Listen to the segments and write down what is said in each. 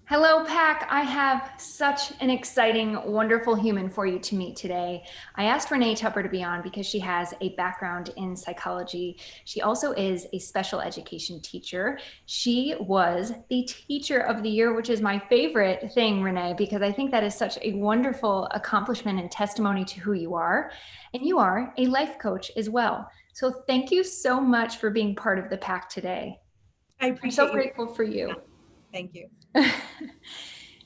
Hello, Pack. I have such an exciting, wonderful human for you to meet today. I asked Renee Tupper to be on because she has a background in psychology. She also is a special education teacher. She was the Teacher of the Year, which is my favorite thing, Renee, because I think that is such a wonderful accomplishment and testimony to who you are. And you are a life coach as well. So thank you so much for being part of the Pack today. I I'm so appreciate you. grateful for you. Thank you.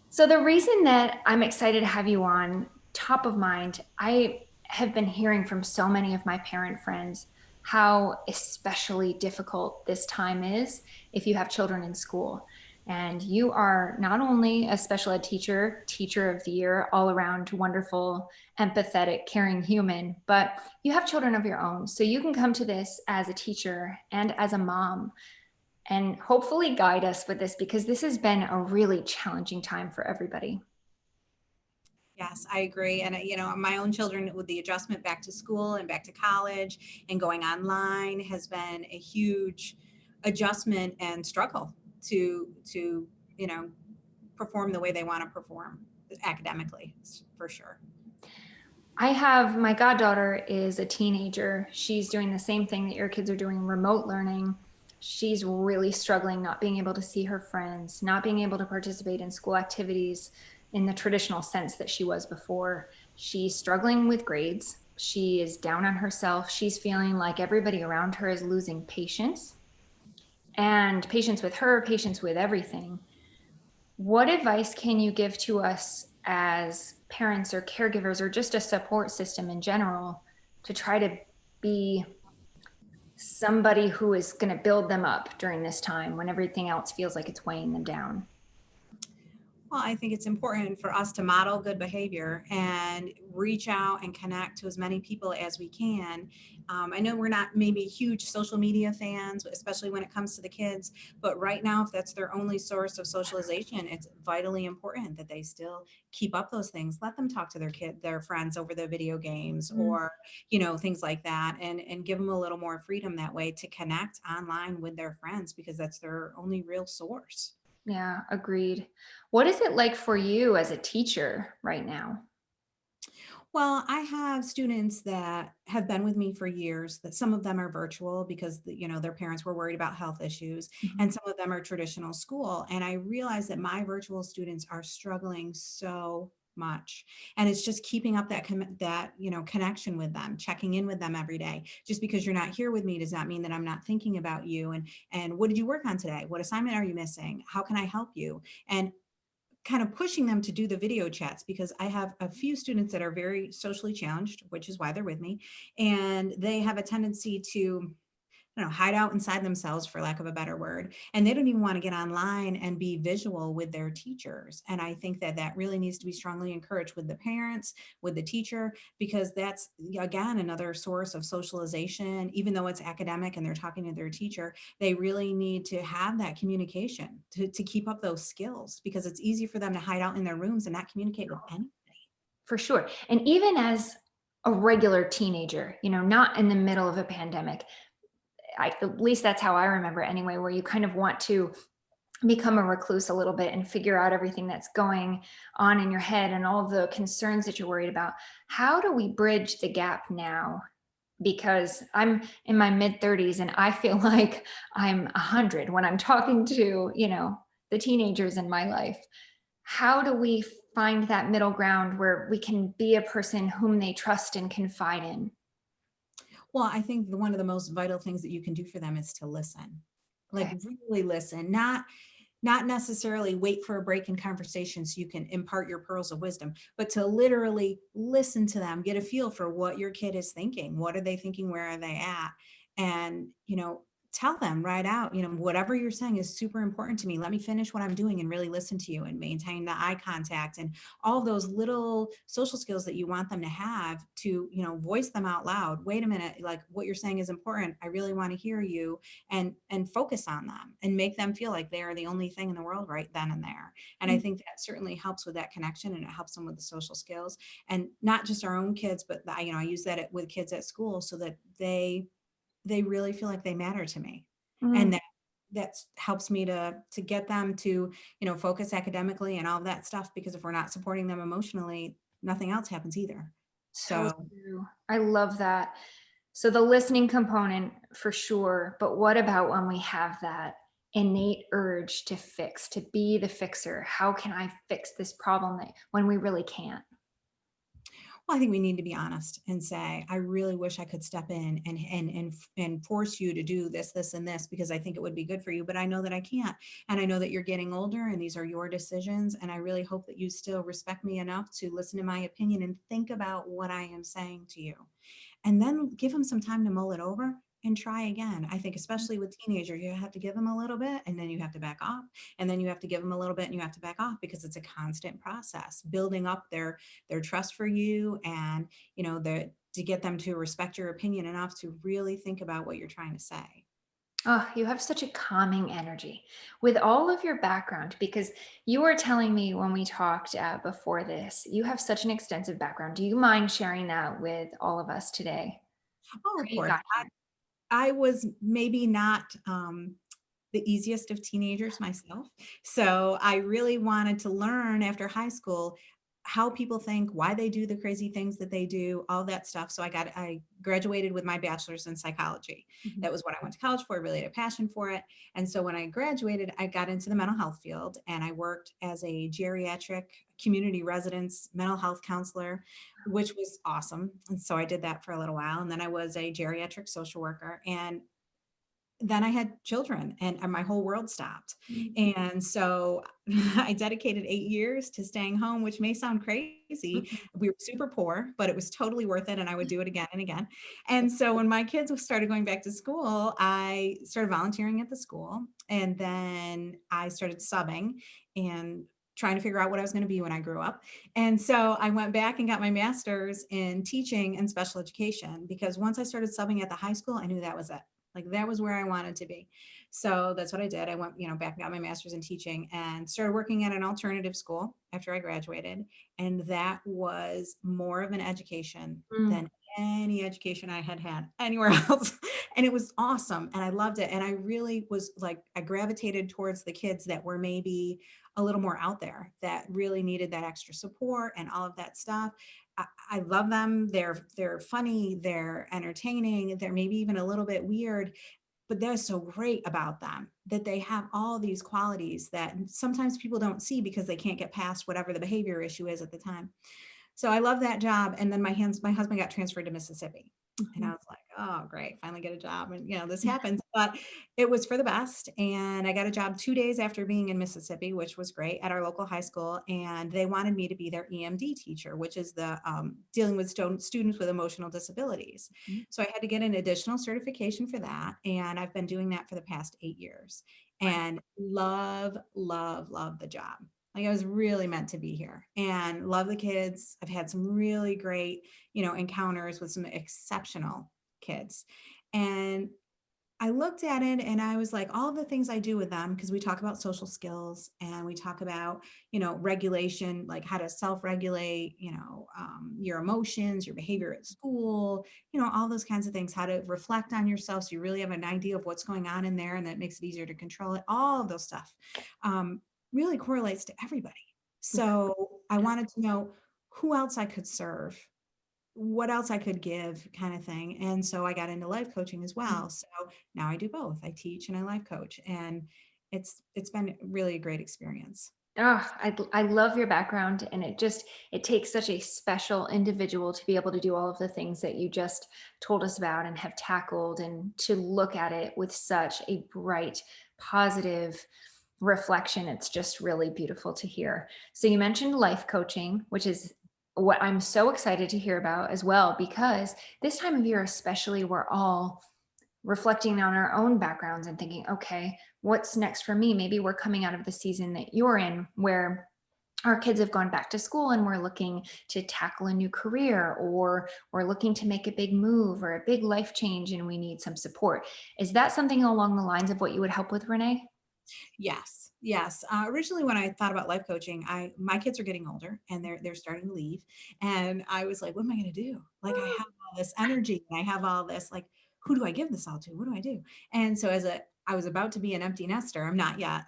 So the reason that I'm excited to have you on top of mind, I have been hearing from so many of my parent friends how especially difficult this time is if you have children in school. And you are not only a special ed teacher, teacher of the year, all around wonderful, empathetic, caring human, but you have children of your own. So you can come to this as a teacher and as a mom and hopefully guide us with this because this has been a really challenging time for everybody. Yes, I agree. And, my own children with the adjustment back to school and back to college and going online has been a huge adjustment and struggle to, you know, perform the way they want to perform academically, for sure. I have my goddaughter is a teenager. She's doing the same thing that your kids are doing, remote learning. She's really struggling not being able to see her friends, not being able to participate in school activities in the traditional sense that she was before. She's struggling with grades. She is down on herself. She's feeling like everybody around her is losing patience and patience with her, patience with everything. What advice can you give to us as parents or caregivers or just a support system in general to try to be somebody who is going to build them up during this time when everything else feels like it's weighing them down? Well, I think it's important for us to model good behavior and reach out and connect to as many people as we can. I know we're not maybe huge social media fans, especially when it comes to the kids, but right now, if that's their only source of socialization, it's vitally important that they still keep up those things. Let them talk to their friends over the video games Mm. or, things like that, and give them a little more freedom that way to connect online with their friends because that's their only real source. Yeah, agreed. What is it like for you as a teacher right now? Well, I have students that have been with me for years, that some of them are virtual because their parents were worried about health issues, and Mhm. some of them are traditional school. And I realize that my virtual students are struggling so much. And it's just keeping up that connection with them, checking in with them every day. Just because you're not here with me does not mean that I'm not thinking about you. And what did you work on today? What assignment are you missing? How can I help you? And kind of pushing them to do the video chats because I have a few students that are very socially challenged, which is why they're with me. And they have a tendency to hide out inside themselves, for lack of a better word. And they don't even want to get online and be visual with their teachers. And I think that that really needs to be strongly encouraged with the parents, with the teacher, because that's, again, another source of socialization. Even though it's academic and they're talking to their teacher, they really need to have that communication to keep up those skills because it's easy for them to hide out in their rooms and not communicate with anyone. For sure. And even as a regular teenager, not in the middle of a pandemic, at least that's how I remember it anyway, where you kind of want to become a recluse a little bit and figure out everything that's going on in your head and all the concerns that you're worried about. How do we bridge the gap now? Because I'm in my mid 30s and I feel like I'm 100 when I'm talking to, the teenagers in my life. How do we find that middle ground where we can be a person whom they trust and confide in? Well, I think one of the most vital things that you can do for them is to listen. Like Okay. really listen, not necessarily wait for a break in conversation so you can impart your pearls of wisdom, but to literally listen to them, get a feel for what your kid is thinking. What are they thinking? Where are they at? And, tell them right out, whatever you're saying is super important to me. Let me finish what I'm doing and really listen to you and maintain the eye contact and all those little social skills that you want them to have to, voice them out loud. Wait a minute, like what you're saying is important. I really want to hear you and focus on them and make them feel like they are the only thing in the world right then and there. And I think that certainly helps with that connection and it helps them with the social skills and not just our own kids, but I use that with kids at school so that they really feel like they matter to me Mm, and that that helps me to get them to, focus academically and all of that stuff, because if we're not supporting them emotionally, nothing else happens either. So So, true. I love that. So the listening component for sure, but what about when we have that innate urge to fix, to be the fixer? How can I fix this problem that when we really can't? well, I think we need to be honest and say, I really wish I could step in and force you to do this, this, and this, because I think it would be good for you, but I know that I can't. And I know that you're getting older and these are your decisions. And I really hope that you still respect me enough to listen to my opinion and think about what I am saying to you, and then give them some time to mull it over and try again. I think especially with teenagers, you have to give them a little bit and then you have to back off, and then you have to give them a little bit and you have to back off, because it's a constant process building up their trust for you, and to get them to respect your opinion enough to really think about what you're trying to say. Oh, you have such a calming energy with all of your background because you were telling me when we talked before this, you have such an extensive background. Do you mind sharing that with all of us today? Oh, How of you course. got here? I was maybe not the easiest of teenagers myself. So I really wanted to learn after high school how people think, why they do the crazy things that they do, all that stuff. So I graduated with my bachelor's in psychology. Mhm. That was what I went to college for. I really had a passion for it. And so when I graduated, I got into the mental health field and I worked as a geriatric community residence mental health counselor, which was awesome. And so I did that for a little while. And then I was a geriatric social worker. And then I had children and my whole world stopped. Mhm. And so I dedicated 8 years to staying home, which may sound crazy. Mhm. We were super poor, but it was totally worth it. And I would do it again and again. And so when my kids started going back to school, I started volunteering at the school. And then I started subbing and trying to figure out what I was going to be when I grew up. And so I went back and got my master's in teaching and special education, because once I started subbing at the high school, I knew that was it. Like that was where I wanted to be. So that's what I did. I went, back and got my master's in teaching and started working at an alternative school after I graduated. And that was more of an education Mm. than any education I had had anywhere else. And it was awesome. And I loved it. And I really was like, I gravitated towards the kids that were maybe a little more out there, that really needed that extra support and all of that stuff. I love them. They're funny, they're entertaining, they're maybe even a little bit weird, but that's so great about them, that they have all these qualities that sometimes people don't see because they can't get past whatever the behavior issue is at the time. So I love that job. And then my husband got transferred to Mississippi. And I Mhm. was like, oh, great, finally get a job. And, this happens. But it was for the best. And I got a job 2 days after being in Mississippi, which was great, at our local high school. And they wanted me to be their EMD teacher, which is the dealing with students with emotional disabilities. Mhm. So I had to get an additional certification for that. And I've been doing that for the past 8 years Wow. and love, love, love the job. Like I was really meant to be here and love the kids. I've had some really great, encounters with some exceptional kids. And I looked at it and I was like, all the things I do with them, because we talk about social skills and we talk about, regulation, like how to self-regulate, your emotions, your behavior at school, all those kinds of things, how to reflect on yourself so you really have an idea of what's going on in there and that makes it easier to control it. All of those stuff um, really correlates to everybody. So I wanted to know who else I could serve, what else I could give, kind of thing. And so I got into life coaching as well. So now I do both. I teach and I life coach, and it's been really a great experience. Oh, I love your background, and it takes such a special individual to be able to do all of the things that you just told us about and have tackled, and to look at it with such a bright, positive reflection. It's just really beautiful to hear. So you mentioned life coaching, which is what I'm so excited to hear about as well, because this time of year, especially, we're all reflecting on our own backgrounds and thinking, okay, what's next for me? Maybe we're coming out of the season that you're in where our kids have gone back to school and we're looking to tackle a new career, or we're looking to make a big move or a big life change and we need some support. Is that something along the lines of what you would help with, Renee? Yes, yes. Originally, when I thought about life coaching, my kids are getting older and they're starting to leave, and I was like, what am I going to do? Like, I have all this energy and I have all this, like, who do I give this all to? What do I do? And so I was about to be an empty nester. I'm not yet.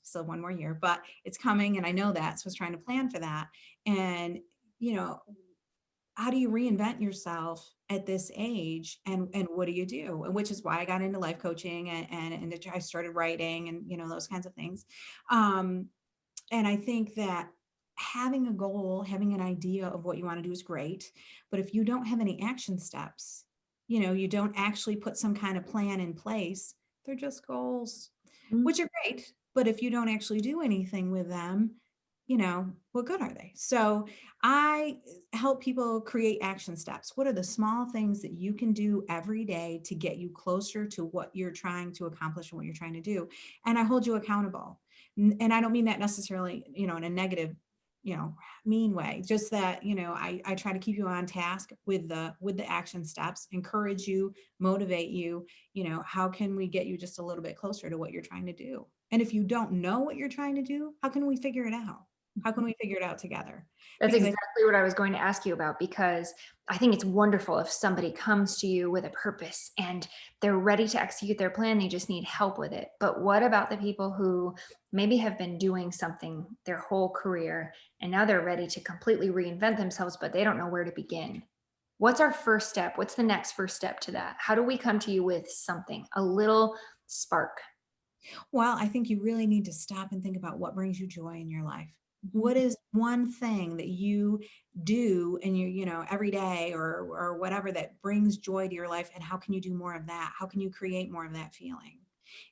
Still 1 more year, but it's coming and I know that. So I was trying to plan for that. And, you know, how do you reinvent yourself at this age, and what do you do? And which is why I got into life coaching, and I started writing, and those kinds of things. um and I think that having a goal, having an idea of what you want to do is great, but if you don't have any action steps, you don't actually put some kind of plan in place, they're just goals, Mm. which are great, but if you don't actually do anything with them, what good are they? So I help people create action steps. What are the small things that you can do every day to get you closer to what you're trying to accomplish and what you're trying to do? And I hold you accountable. And I don't mean that necessarily, in a negative, you know, mean way, just that, I try to keep you on task with the action steps, encourage you, motivate you, how can we get you just a little bit closer to what you're trying to do? And if you don't know what you're trying to do, how can we figure it out? How can we figure it out together? That's Because I exactly what I was going to ask you about, because I think it's wonderful if somebody comes to you with a purpose and they're ready to execute their plan, they just need help with it. But what about the people who maybe have been doing something their whole career and now they're ready to completely reinvent themselves, but they don't know where to begin? What's our first step? What's the next first step to that? How do we come to you with something, a little spark? Well, I think you really need to stop and think about what brings you joy in your life. Mhm. What is one thing that you do and every day, or whatever, that brings joy to your life, and how can you do more of that? How can you create more of that feeling?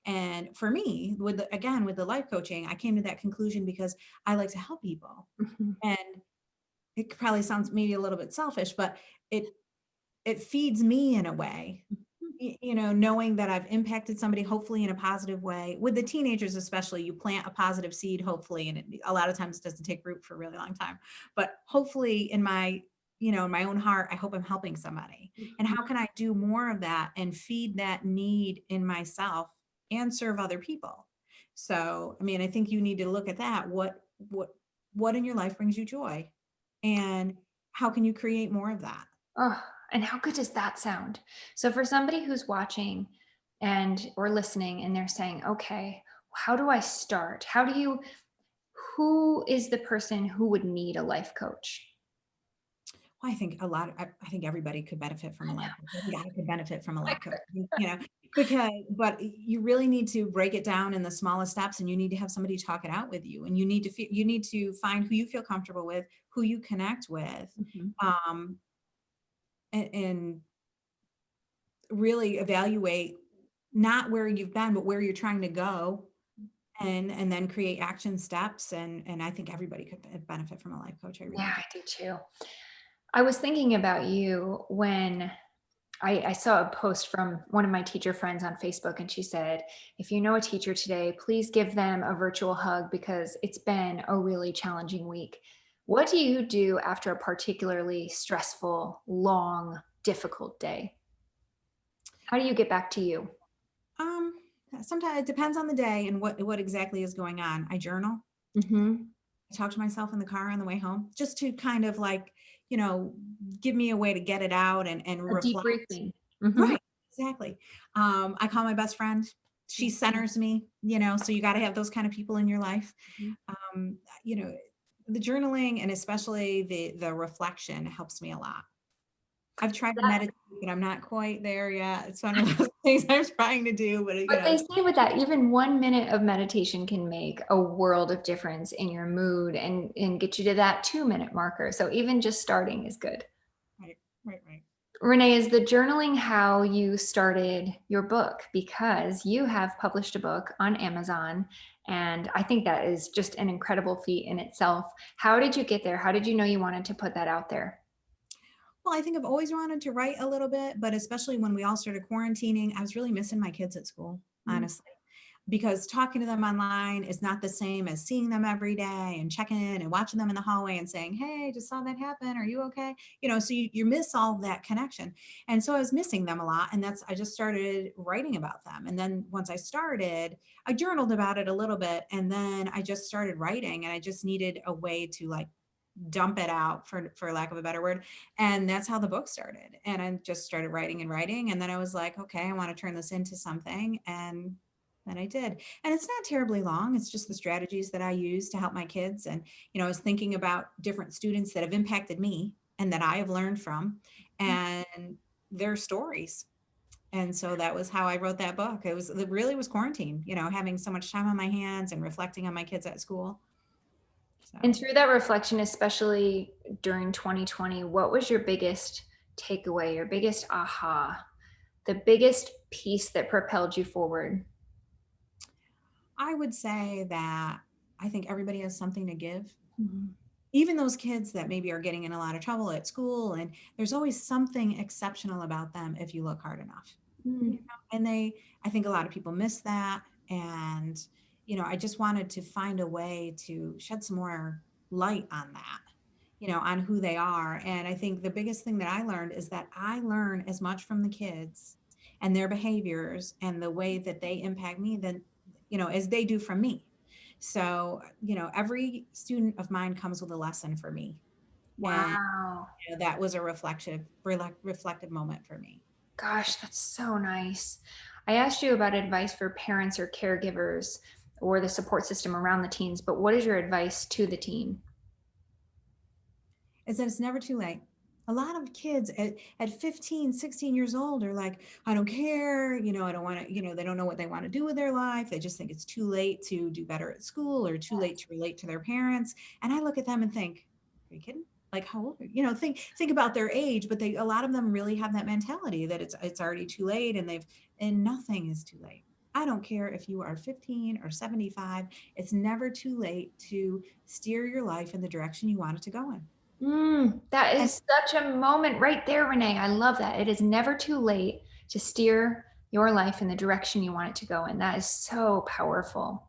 And for me, again, with the life coaching, I came to that conclusion because I like to help people. Mhm. And it probably sounds maybe a little bit selfish, but it it feeds me in a way, knowing that I've impacted somebody, hopefully in a positive way. With the teenagers, especially, you plant a positive seed, hopefully, and a lot of times it doesn't take root for a really long time. But hopefully, in my own heart, I hope I'm helping somebody. And how can I do more of that and feed that need in myself and serve other people? So, I mean, I think you need to look at that. What in your life brings you joy, and how can you create more of that? Oh, and how good does that sound? So for somebody who's watching and or listening and they're saying, "Okay, how do I start? Who is the person who would need a life coach?" Well, I think everybody could benefit from I a know. life coach. I think I could benefit from a I life coach, could. because, but you really need to break it down in the smallest steps, and you need to have somebody talk it out with you, and you need to find who you feel comfortable with, who you connect with, Mhm. um, and really evaluate not where you've been, but where you're trying to go, and then create action steps. And I think everybody could benefit from a life coach. I really Yeah, do. I do too. I was thinking about you when I saw a post from one of my teacher friends on Facebook, and she said, "If you know a teacher today, please give them a virtual hug because it's been a really challenging week." What do you do after a particularly stressful, long, difficult day? How do you get back to you? Um, Sometimes it depends on the day and what exactly is going on. I journal. Hmm. I talk to myself in the car on the way home, just to kind of like, you know, give me a way to get it out and A reflect. debriefing. Hmm. Right, exactly. I call my best friend. She centers me, so you got to have those kind of people in your life. Um, you know, the journaling, and especially the reflection, helps me a lot. I've tried to meditate, but I'm not quite there yet. It's one of those things I'm trying to do, but But they say with that, even 1 minute of meditation can make a world of difference in your mood and get you to that 2 minute marker. So even just starting is good. right, right, right. Renee, is the journaling how you started your book? Because you have published a book on Amazon, and I think that is just an incredible feat in itself. How did you get there? How did you know you wanted to put that out there? Well, I think I've always wanted to write a little bit, but especially when we all started quarantining, I was really missing my kids at school, Mm. honestly, because talking to them online is not the same as seeing them every day and checking in and watching them in the hallway and saying, "Hey, just saw that happen. Are you okay?" So you miss all that connection. And so I was missing them a lot. And I just started writing about them. And then once I started, I journaled about it a little bit. And then I just started writing, and I just needed a way to like dump it out, for lack of a better word. And that's how the book started. And I just started writing and writing. And then I was like, okay, I want to turn this into something. And that I did. And it's not terribly long. It's just the strategies that I use to help my kids. And, I was thinking about different students that have impacted me and that I have learned from and their stories. And so that was how I wrote that book. It really was quarantine, having so much time on my hands and reflecting on my kids at school. And So through that reflection, especially during 2020, what was your biggest takeaway, your biggest aha, the biggest piece that propelled you forward? I would say that I think everybody has something to give. Mhm. Even those kids that maybe are getting in a lot of trouble at school, and there's always something exceptional about them if you look hard enough. Mm. And I think a lot of people miss that. And, I just wanted to find a way to shed some more light on that, on who they are. And I think the biggest thing that I learned is that I learn as much from the kids and their behaviors and the way that they impact me than, as they do from me. So, every student of mine comes with a lesson for me. And Wow. that was a reflective moment for me. Gosh, that's so nice. I asked you about advice for parents or caregivers or the support system around the teens, but what is your advice to the teen? Is that it's never too late. A lot of kids at 15, 16 years old are like, I don't care, I don't want to, they don't know what they want to do with their life. They just think it's too late to do better at school or too late to relate to their parents. And I look at them and think, are you kidding? Like how old are you? Think about their age, but a lot of them really have that mentality that it's already too late and nothing is too late. I don't care if you are 15 or 75, it's never too late to steer your life in the direction you want it to go in. That And is such a moment right there, Renee. I love that. It is never too late to steer your life in the direction you want it to go in. That is so powerful.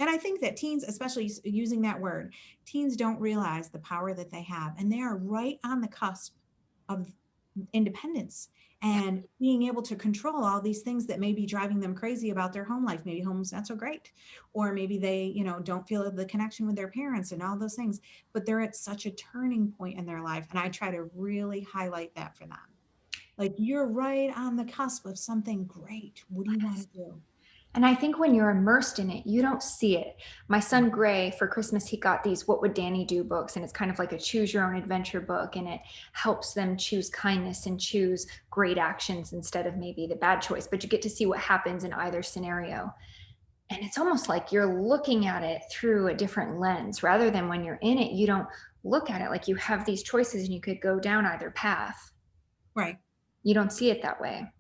And I think that teens, especially using that word, teens don't realize the power that they have. And they are right on the cusp of independence and being able to control all these things that may be driving them crazy about their home life. Maybe home's not so great, or maybe they, don't feel the connection with their parents and all those things. But they're at such a turning point in their life. And I try to really highlight that for them. Like, you're right on the cusp of something great. What do you want to do? And I think when you're immersed in it, you don't see it. My son Gray, for Christmas, he got these What Would Danny Do books, and it's kind of like a choose your own adventure book, and it helps them choose kindness and choose great actions instead of maybe the bad choice. But you get to see what happens in either scenario. And it's almost like you're looking at it through a different lens rather than when you're in it, you don't look at it like you have these choices and you could go down either path. Right. You don't see it that way.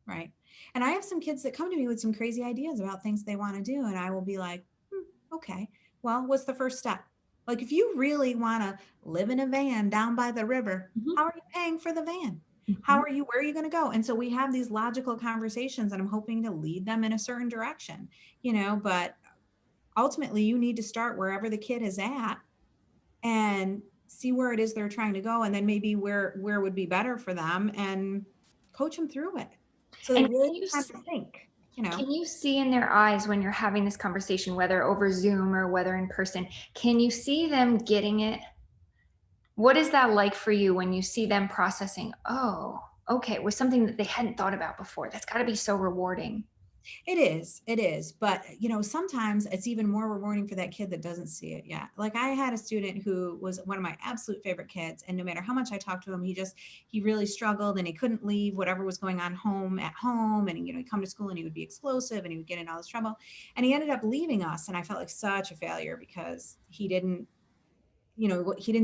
Right. And I have some kids that come to me with some crazy ideas about things they want to do. And I will be like, okay, well, what's the first step? Like, if you really want to live in a van down by the river, Mhm. how are you paying for the van? Mhm. Where are you going to go? And so we have these logical conversations, and I'm hoping to lead them in a certain direction, but ultimately you need to start wherever the kid is at and see where it is they're trying to go, and then maybe where would be better for them, and coach them through it so they And really have to think. can you see in their eyes when you're having this conversation, whether over Zoom or whether in person, can you see them getting it? What is that like for you when you see them processing, oh, okay, it was something that they hadn't thought about before? That's got to be so rewarding. It is, but sometimes it's even more rewarding for that kid that doesn't see it yet. Like, I had a student who was one of my absolute favorite kids, and no matter how much I talked to him, he really struggled, and he couldn't leave whatever was going on at home, and he'd come to school and he would be explosive and he would get in all this trouble, and he ended up leaving us, and I felt like such a failure because he didn't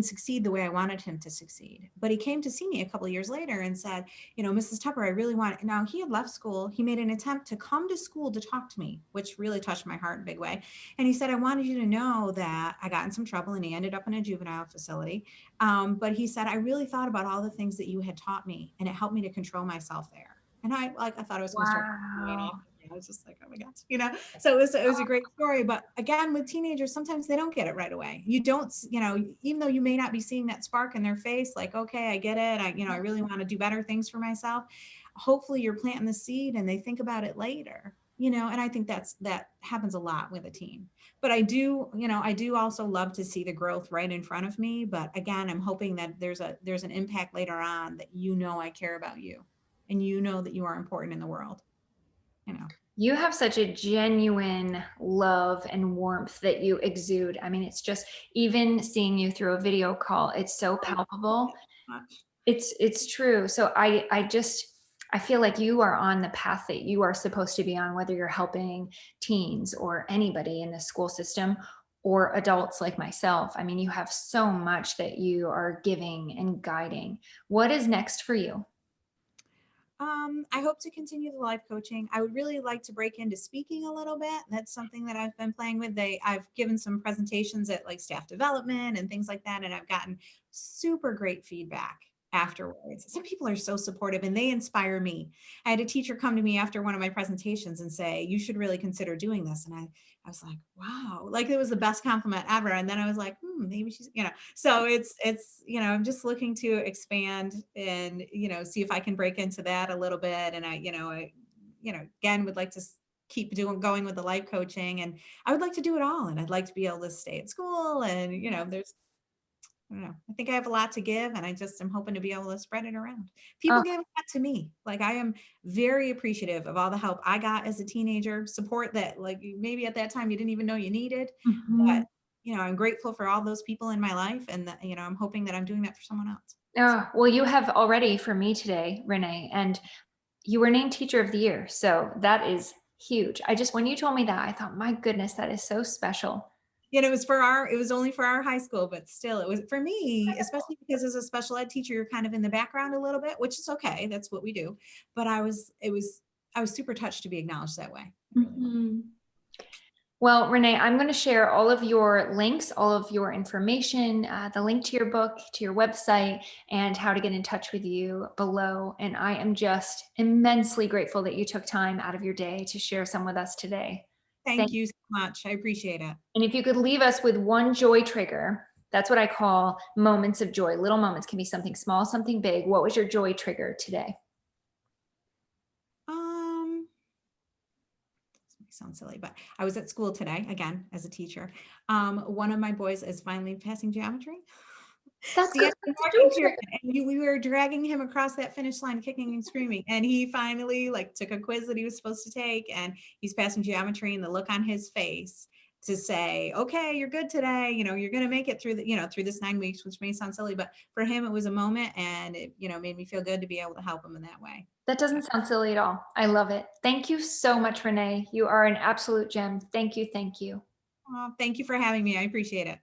succeed the way I wanted him to succeed. But he came to see me a couple of years later and said, Mrs. Tupper, I really want. Now, he had left school. He made an attempt to come to school to talk to me, which really touched my heart in a big way. And he said, I wanted you to know that I got in some trouble, and he ended up in a juvenile facility. But he said, I really thought about all the things that you had taught me, and it helped me to control myself there. And I thought I was going to start crying Wow. off. I was just like, oh my gosh. So it was a great story. But again, with teenagers, sometimes they don't get it right away. You don't, even though you may not be seeing that spark in their face, like, okay, I get it. I really want to do better things for myself. Hopefully you're planting the seed and they think about it later. And I think that happens a lot with a teen. But I do also love to see the growth right in front of me. But again, I'm hoping that there's an impact later on that I care about you, and that you are important in the world. You have such a genuine love and warmth that you exude. I mean, it's just even seeing you through a video call, it's so Oh, palpable. much. It's true. So I just I feel like you are on the path that you are supposed to be on, whether you're helping teens or anybody in the school system or adults like myself. I mean, you have so much that you are giving and guiding. What is next for you? I hope to continue the life coaching. I would really like to break into speaking a little bit. That's something that I've been playing with. I've given some presentations at like staff development and things like that, and I've gotten super great feedback afterwards. Some people are so supportive and they inspire me. I had a teacher come to me after one of my presentations and say, "You should really consider doing this." And I was like, "Wow!" Like it was the best compliment ever. And then I was like, maybe she's, so it's I'm just looking to expand and see if I can break into that a little bit. And I again would like to keep doing going with the life coaching, and I would like to do it all, and I'd like to be able to stay at school, and there's I don't know. I think I have a lot to give, and I just am hoping to be able to spread it around. People Oh, gave a lot to me. Like I am very appreciative of all the help I got as a teenager, support that like maybe at that time you didn't even know you needed. But mhm. I'm grateful for all those people in my life, and that I'm hoping that I'm doing that for someone else. So, Oh, well, you have already for me today, Renee, and you were named Teacher of the Year. So that is huge. I just, when you told me that, I thought, my goodness, that is so special. it was only for our high school, but still, it was for me, especially because as a special ed teacher, you're kind of in the background a little bit, which is okay. That's what we do. But I was super touched to be acknowledged that way. I really was. Mhm. Well, Renee, I'm going to share all of your links, all of your information, the link to your book, to your website, and how to get in touch with you below. And I am just immensely grateful that you took time out of your day to share some with us today. Thank Thank you so much. I appreciate it. And if you could leave us with one joy trigger, that's what I call moments of joy. Little moments can be something small, something big. What was your joy trigger today? Um, this might sound silly, but I was at school today again as a teacher. One of my boys is finally passing geometry. That's The good. end of the That's a marking joy period, trigger. and we were dragging him across that finish line, kicking and screaming, and he finally like took a quiz that he was supposed to take, and he's passing geometry, and the look on his face to say, "Okay, you're good today. You're going to make it through through this 9 weeks," which may sound silly, but for him, it was a moment, and it made me feel good to be able to help him in that way. That So, doesn't sound silly at all. I love it. Thank you so much, Renee. You are an absolute gem. Thank you. Thank you. thank you for having me. I appreciate it.